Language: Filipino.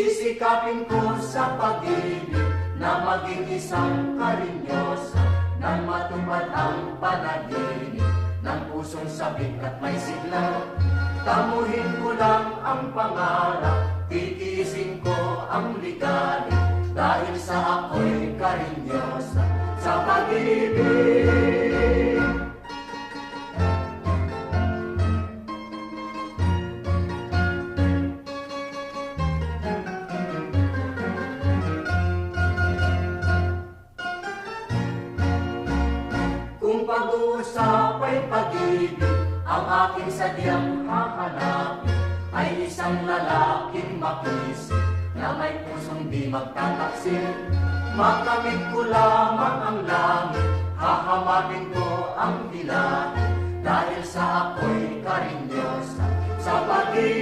Sisikapin ko sa pag-ibig na maging isang karinyosa, nang matupad ang panaginip ng pusong sabik at may sigla. Tamuhin ko lang ang pangarap, titiisin ko ang ligalig, dahil sa ako'y karinyosa sa pag-ibig. Kung pag-uusap ay pag-ibig, ang aking sadyang hahanapin ay isang lalaking makisip na may pusong di magtataksil. Makamit ko lamang ang langit, hahamakin ko ang bilangit, dahil sa ako'y karinyosa sa pag-ibig.